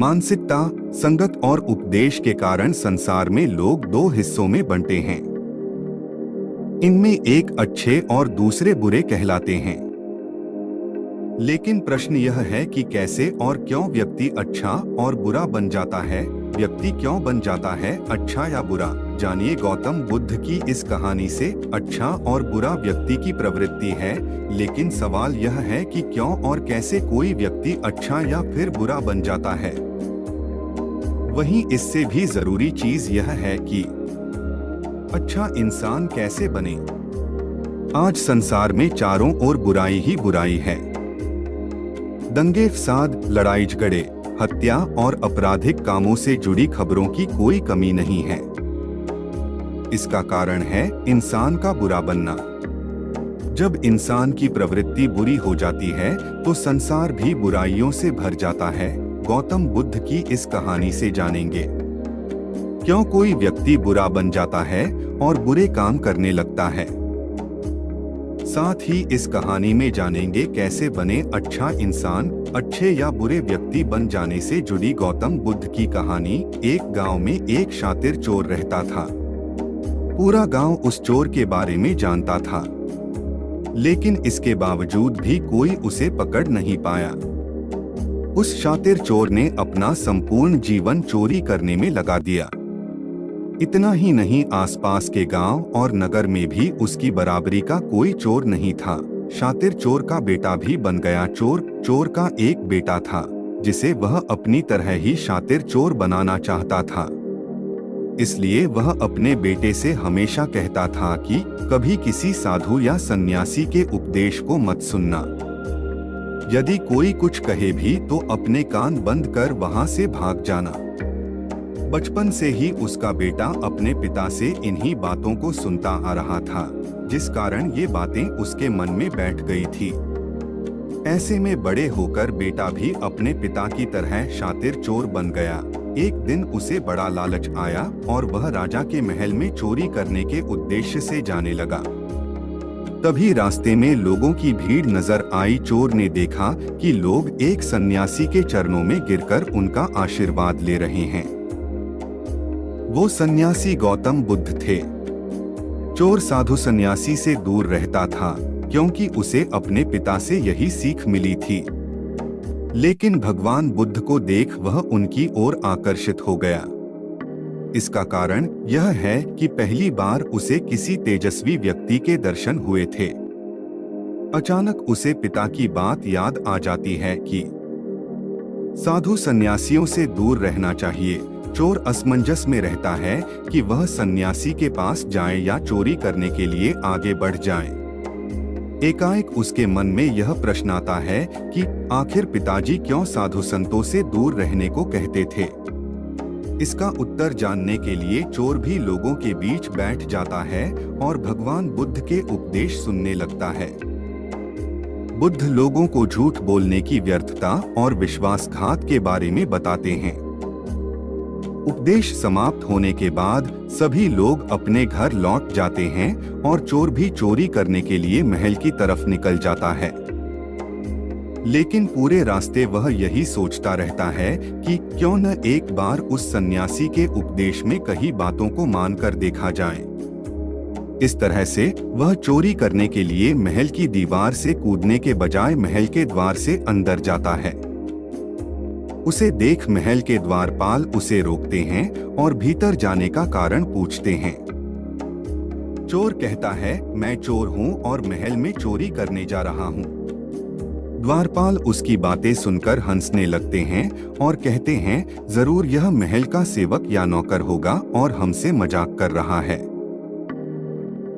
मानसिकता, संगत और उपदेश के कारण संसार में लोग दो हिस्सों में बंटे हैं। इनमें एक अच्छे और दूसरे बुरे कहलाते हैं। लेकिन प्रश्न यह है कि कैसे और क्यों व्यक्ति अच्छा और बुरा बन जाता है। व्यक्ति क्यों बन जाता है अच्छा या बुरा? जानिए गौतम बुद्ध की इस कहानी से। अच्छा और बुरा व्यक्ति की प्रवृत्ति है, लेकिन सवाल यह है कि क्यों और कैसे कोई व्यक्ति अच्छा या फिर बुरा बन जाता है। वहीं इससे भी जरूरी चीज यह है कि अच्छा इंसान कैसे बने। आज संसार में चारों ओर बुराई ही बुराई है। दंगे फसाद, लड़ाई झगड़े, हत्या और आपराधिक कामों से जुड़ी खबरों की कोई कमी नहीं है। इसका कारण है इंसान का बुरा बनना। जब इंसान की प्रवृत्ति बुरी हो जाती है तो संसार भी बुराइयों से भर जाता है। गौतम बुद्ध की इस कहानी से जानेंगे क्यों कोई व्यक्ति बुरा बन जाता है और बुरे काम करने लगता है। साथ ही इस कहानी में जानेंगे कैसे बने अच्छा इंसान। अच्छे या बुरे व्यक्ति बन जाने से जुड़ी गौतम बुद्ध की कहानी। एक गांव में एक शातिर चोर रहता था। पूरा गांव उस चोर के बारे में जानता था, लेकिन इसके बावजूद भी कोई उसे पकड़ नहीं पाया। उस शातिर चोर ने अपना संपूर्ण जीवन चोरी करने में लगा दिया। इतना ही नहीं, आसपास के गांव और नगर में भी उसकी बराबरी का कोई चोर नहीं था। शातिर चोर का बेटा भी बन गया चोर। चोर का एक बेटा था जिसे वह अपनी तरह ही शातिर चोर बनाना चाहता था। इसलिए वह अपने बेटे से हमेशा कहता था कि कभी किसी साधु या सन्यासी के उपदेश को मत सुनना। यदि कोई कुछ कहे भी तो अपने कान बंद कर वहां से भाग जाना। बचपन से ही उसका बेटा अपने पिता से इन्हीं बातों को सुनता आ रहा था, जिस कारण ये बातें उसके मन में बैठ गई थी। ऐसे में बड़े होकर बेटा भी अपने पिता की तरह शातिर चोर बन गया। एक दिन उसे बड़ा लालच आया और वह राजा के महल में चोरी करने के उद्देश्य से जाने लगा। तभी रास्ते में लोगों की भीड़ नजर आई। चोर ने देखा कि लोग एक सन्यासी के चरणों में गिरकर उनका आशीर्वाद ले रहे हैं। वो सन्यासी गौतम बुद्ध थे। चोर साधु सन्यासी से दूर रहता था क्योंकि उसे अपने पिता से यही सीख मिली थी। लेकिन भगवान बुद्ध को देख वह उनकी ओर आकर्षित हो गया। इसका कारण यह है कि पहली बार उसे किसी तेजस्वी व्यक्ति के दर्शन हुए थे। अचानक उसे पिता की बात याद आ जाती है कि साधु सन्यासियों से दूर रहना चाहिए। चोर असमंजस में रहता है कि वह सन्यासी के पास जाए या चोरी करने के लिए आगे बढ़ जाए। एकाएक उसके मन में यह प्रश्न आता है कि आखिर पिताजी क्यों साधु संतों से दूर रहने को कहते थे। इसका उत्तर जानने के लिए चोर भी लोगों के बीच बैठ जाता है और भगवान बुद्ध के उपदेश सुनने लगता है। बुद्ध लोगों को झूठ बोलने की व्यर्थता और विश्वासघात के बारे में बताते हैं। उपदेश समाप्त होने के बाद सभी लोग अपने घर लौट जाते हैं और चोर भी चोरी करने के लिए महल की तरफ निकल जाता है। लेकिन पूरे रास्ते वह यही सोचता रहता है कि क्यों न एक बार उस सन्यासी के उपदेश में कही बातों को मानकर देखा जाए। इस तरह से वह चोरी करने के लिए महल की दीवार से कूदने के बजाय महल के द्वार से अंदर जाता है। उसे देख महल के द्वारपाल उसे रोकते हैं और भीतर जाने का कारण पूछते हैं। चोर कहता है, मैं चोर हूँ और महल में चोरी करने जा रहा हूँ। द्वारपाल उसकी बातें सुनकर हंसने लगते हैं और कहते हैं, जरूर यह महल का सेवक या नौकर होगा और हमसे मजाक कर रहा है।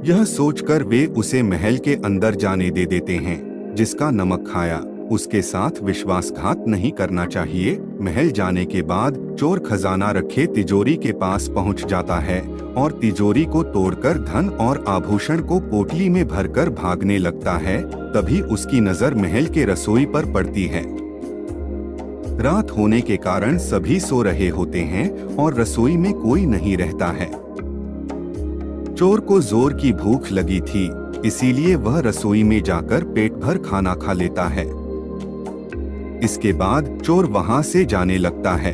यह सोचकर वे उसे महल के अंदर जाने दे देते हैं। जिसका नमक खाया उसके साथ विश्वासघात नहीं करना चाहिए। महल जाने के बाद चोर खजाना रखे तिजोरी के पास पहुंच जाता है और तिजोरी को तोड़कर धन और आभूषण को पोटली में भरकर भागने लगता है। तभी उसकी नजर महल के रसोई पर पड़ती है। रात होने के कारण सभी सो रहे होते हैं और रसोई में कोई नहीं रहता है। चोर को जोर की भूख लगी थी, इसीलिए वह रसोई में जाकर पेट भर खाना खा लेता है। इसके बाद चोर वहां से जाने लगता है।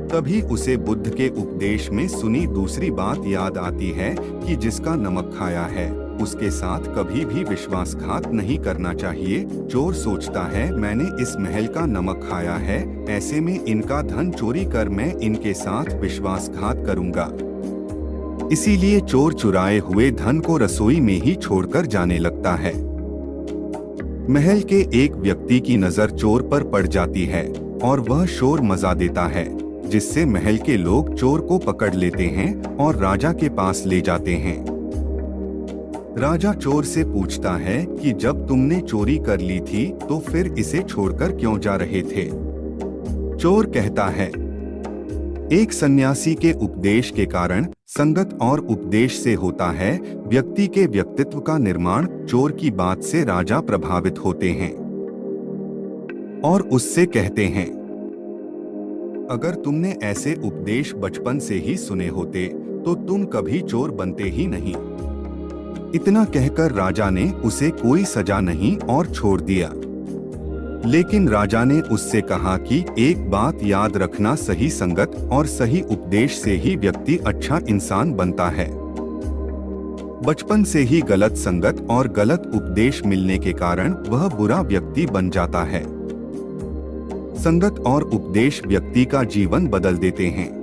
तभी उसे बुद्ध के उपदेश में सुनी दूसरी बात याद आती है कि जिसका नमक खाया है उसके साथ कभी भी विश्वासघात नहीं करना चाहिए। चोर सोचता है, मैंने इस महल का नमक खाया है, ऐसे में इनका धन चोरी कर मैं इनके साथ विश्वासघात करूंगा। इसीलिए चोर चुराए हुए धन को रसोई में ही छोड़कर जाने लगता है। महल के एक व्यक्ति की नजर चोर पर पड़ जाती है और वह शोर मचा देता है, जिससे महल के लोग चोर को पकड़ लेते हैं और राजा के पास ले जाते हैं। राजा चोर से पूछता है कि जब तुमने चोरी कर ली थी तो फिर इसे छोड़कर क्यों जा रहे थे? चोर कहता है, एक सन्यासी के उपदेश के कारण संगत और उपदेश से होता है व्यक्ति के व्यक्तित्व का निर्माण। चोर की बात से राजा प्रभावित होते हैं और उससे कहते हैं, अगर तुमने ऐसे उपदेश बचपन से ही सुने होते तो तुम कभी चोर बनते ही नहीं। इतना कहकर राजा ने उसे कोई सजा नहीं और छोड़ दिया। लेकिन राजा ने उससे कहा कि एक बात याद रखना, सही संगत और सही उपदेश से ही व्यक्ति अच्छा इंसान बनता है। बचपन से ही गलत संगत और गलत उपदेश मिलने के कारण वह बुरा व्यक्ति बन जाता है। संगत और उपदेश व्यक्ति का जीवन बदल देते हैं।